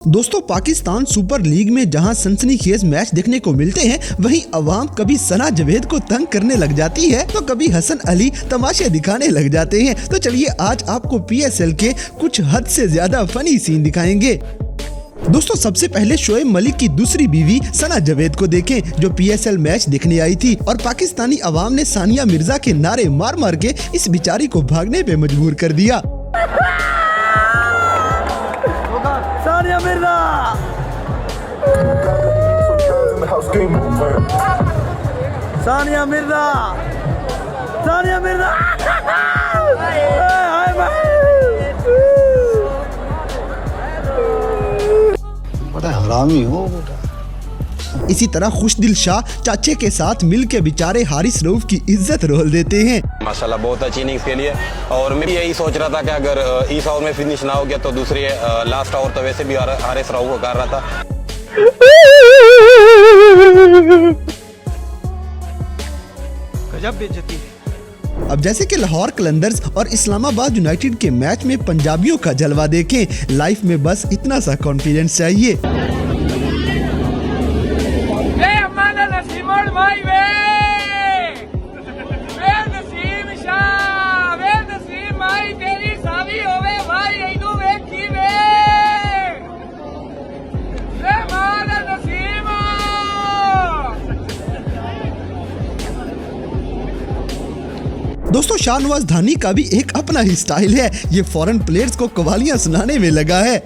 दोस्तों, Pakistan super league में जहां सनसनीखेज मैच देखने को मिलते हैं, वहीं अवाम कभी सना जावेद को तंग करने लग जाती है तो कभी हसन अली तमाशे दिखाने लग जाते हैं। तो चलिए आज आपको पीएसएल के कुछ हद से ज्यादा फनी सीन दिखाएंगे। दोस्तों, सबसे पहले शोएब मलिक की दूसरी बीवी सना जावेद को देखें, जो पीएसएल मैच देखने आई थी और पाकिस्तानी अवाम ने सानिया मिर्जा के नारे मार मार के इस बिचारी को भागने पे मजबूर कर दिया। सानिया मिर्जा, सानिया मिर्जा, सानिया मिर्जा, बड़ा हरामी हो बेटा। इसी तरह खुशदिल शाह चाचे के साथ मिल के बेचारे हारिस रऊफ की इज्जत रोल देते हैं। माशाल्लाह बहुत अच्छी इनिंग्स के लिए, और मैं भी यही सोच रहा था कि अगर इस ओवर में फिनिश ना हो गया तो दूसरी लास्ट ओवर तो वैसे भी हारिस रऊफ को कर रहा था। गजब बेइज्जती है। अब जैसे कि लाहौर कलंदर्स और इस्लामाबाद यूनाइटेड के मैच में पंजाबियों का जलवा देखें, लाइफ में बस इतना सा कॉन्फिडेंस चाहिए। दोस्तों, शाहनवाज धानी का भी एक अपना ही स्टाइल है। ये फॉरेन प्लेयर्स को कवालियां सुनाने में लगा है।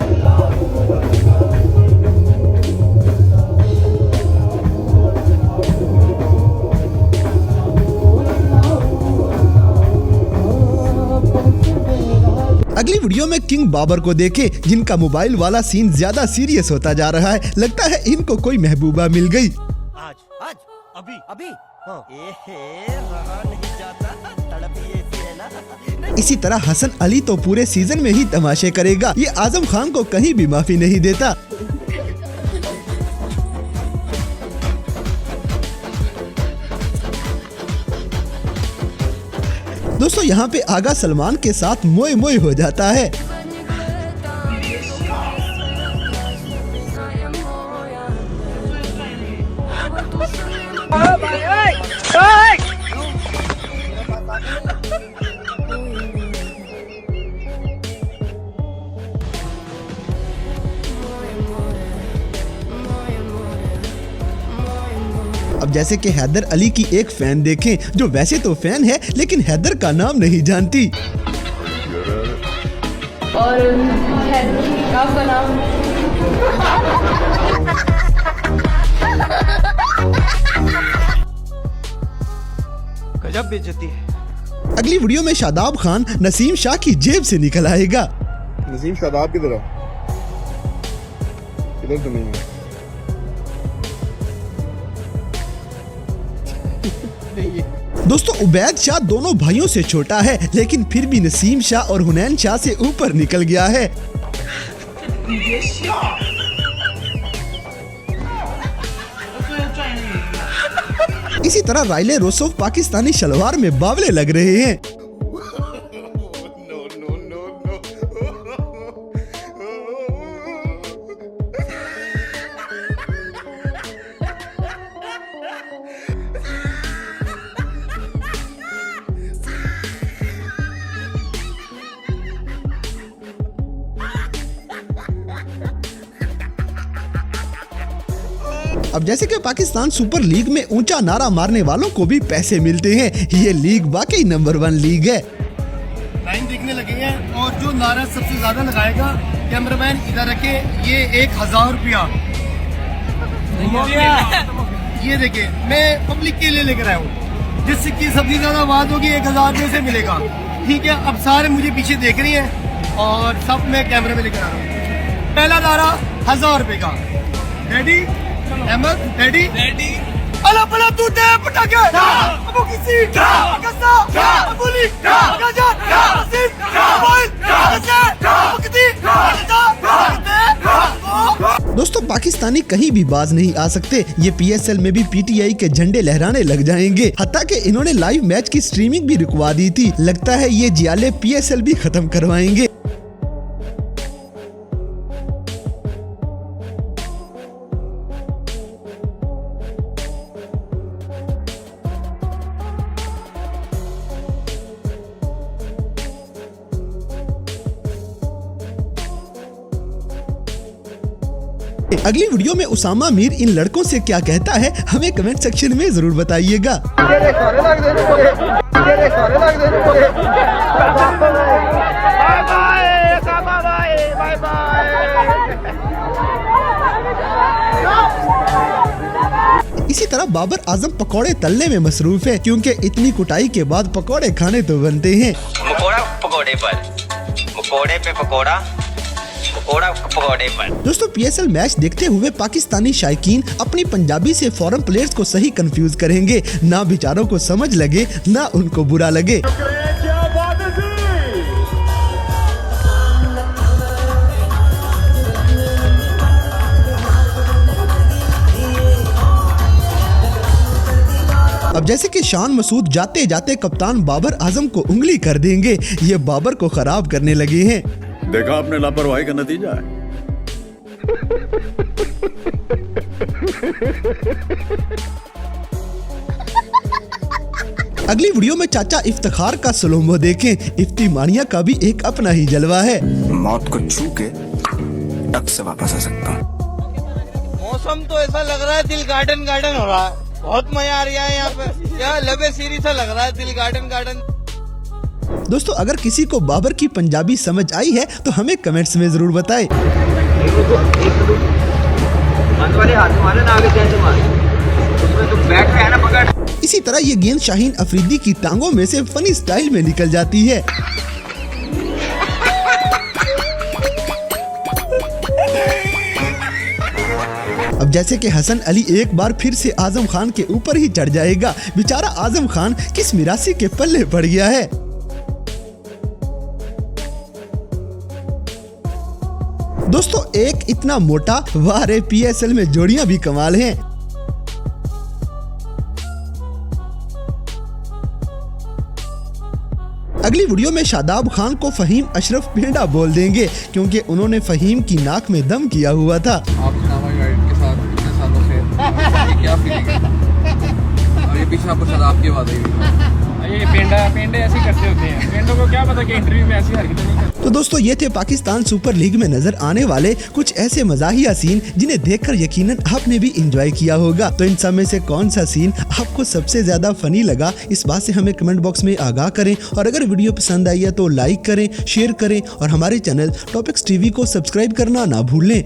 अगली वीडियो में किंग बाबर को देखें, जिनका मोबाइल वाला सीन ज्यादा सीरियस होता जा रहा है। लगता है इनको कोई महबूबा मिल गई। आज आज अभी अभी रहा नहीं जाता, तड़प ये सी है ना। इसी तरह हसन अली तो पूरे सीजन में ही तमाशे करेगा। ये आजम खान को कहीं भी माफी नहीं देता। दोस्तों, यहाँ पे आगा सलमान के साथ मोए मोए हो जाता है। अब जैसे कि हैदर अली की एक फैन देखें, जो वैसे तो फैन है लेकिन हैदर का नाम नहीं जानती। और आपका नाम? गजब बेइज्जती है। अगली वीडियो में शादाब खान नसीम शाह की जेब से निकल आएगा। नसीम शादाब किधर है? इधर तो नहीं है। दोस्तों, उबैद शाह दोनों भाइयों से छोटा है, लेकिन फिर भी नसीम शाह और हुनैन शाह से ऊपर निकल गया है। इसी तरह राइले रोसोफ पाकिस्तानी शलवार में बावले लग रहे हैं। अब जैसे कि पाकिस्तान सुपर लीग में ऊंचा नारा मारने वालों को भी पैसे मिलते हैं। ये लीग वाकई नंबर 1 लीग है। लाइन देखने लगे हैं और जो नारा सबसे ज्यादा लगाएगा, कैमरामैन इधर रखे, ये 1000 रुपया। ये देखिए, मैं पब्लिक के लिए लेकर आया हूँ, जिसकी सबसे ज्यादा आवाज होगी 1000 रुपये से मिलेगा। ठीक है, अब सारे मुझे पीछे देख रही हैं और सब मैं कैमरे में लेकर आ रहा हूँ। पहला नारा 1000 रुपये का। रेडी अहमद? Ready ready. अला पला तू दे पटाखे, अबू किसी कसा अबूली गाजा नसीब मोबाइल मुक्ति। दोस्तों, पाकिस्तानी कहीं भी बाज नहीं आ सकते। ये पीएसएल में भी पीटीआई के झंडे लहराने लग जाएंगे। हत्ता कि इन्होंने लाइव मैच की स्ट्रीमिंग भी रुकवा दी थी। लगता है ये जियाले पीएसएल भी खत्म करवाएंगे। अगली वीडियो में उसामा मीर इन लड़कों से क्या कहता है हमें कमेंट सेक्शन में जरूर बताइएगा। इसी तरह बाबर आजम पकौड़े तलने में मसरूफ है, क्योंकि इतनी कुटाई के बाद पकौड़े खाने तो बनते हैं। मकोड़ा पकौड़े पर, मकोड़े पे पकौड़ा, पकौड़ा पकौड़े पर। दोस्तों PSL मैच देखते हुए पाकिस्तानी शायकीन अपनी पंजाबी से फॉरेन प्लेयर्स को सही कंफ्यूज करेंगे, ना बेचारों को समझ लगे ना उनको बुरा लगे। अब जैसे कि शान मसूद जाते जाते कप्तान बाबर आजम को उंगली कर देंगे, ये बाबर को खराब करने लगे हैं। देखा आपने लापरवाही का नतीजा है। अगली वीडियो में चाचा इफ्तिखार का स्लोमो देखें। इफ्ती मानिया का भी एक अपना ही जलवा है। मौत को छू के टक से वापस आ सकता हूँ। मौसम तो ऐसा लग रहा है दिल गार्डन गार्डन हो रहा है, बहुत मजा आ रहा है यहाँ पे, क्या लबे सीरी सा लग रहा है दिल गार्डन गार्डन। दोस्तों अगर किसी को बाबर की पंजाबी समझ आई है तो हमें कमेंट्स में जरूर बताएं। इसी तरह ये गेंद शाहीन अफरीदी की टांगों में से फनी स्टाइल में निकल जाती है। अब जैसे कि हसन अली एक बार फिर से आजम खान के ऊपर ही चढ़ जाएगा। बेचारा आजम खान किस मिरासी के पल्ले पड़ गया है। दोस्तों एक इतना मोटा, वाह रे PSL में जोड़ियां भी कमाल हैं। अगली वीडियो में शादाब खान को फहीम अशरफ पेंडा बोल देंगे, क्योंकि उन्होंने फहीम की नाक में दम किया हुआ था। आप इस्लामाबाद गाइड के साथ इतने सालों से ये क्या फीलिंग है? और ये पीछे आपको शराब की बात है। ये पेंडे ऐसे करते होते हैं, पेंडों को क्या पता कि इंटरव्यू में ऐसी हरकतें नहीं करते। तो दोस्तों ये थे पाकिस्तान सुपर लीग में नजर आने वाले कुछ ऐसे मजाहिया सीन जिन्हें देखकर यकीनन आपने भी एंजॉय किया होगा। तो इन सब में से कौन सा सीन आपको सबसे ज्यादा फनी लगा, इस बात से हमें कमेंट बॉक्स में आगाह करें। और अगर वीडियो पसंद आई है तो लाइक करें, शेयर करें और हमारे चैनल टॉपिक्स टीवी को सब्सक्राइब करना ना भूलें।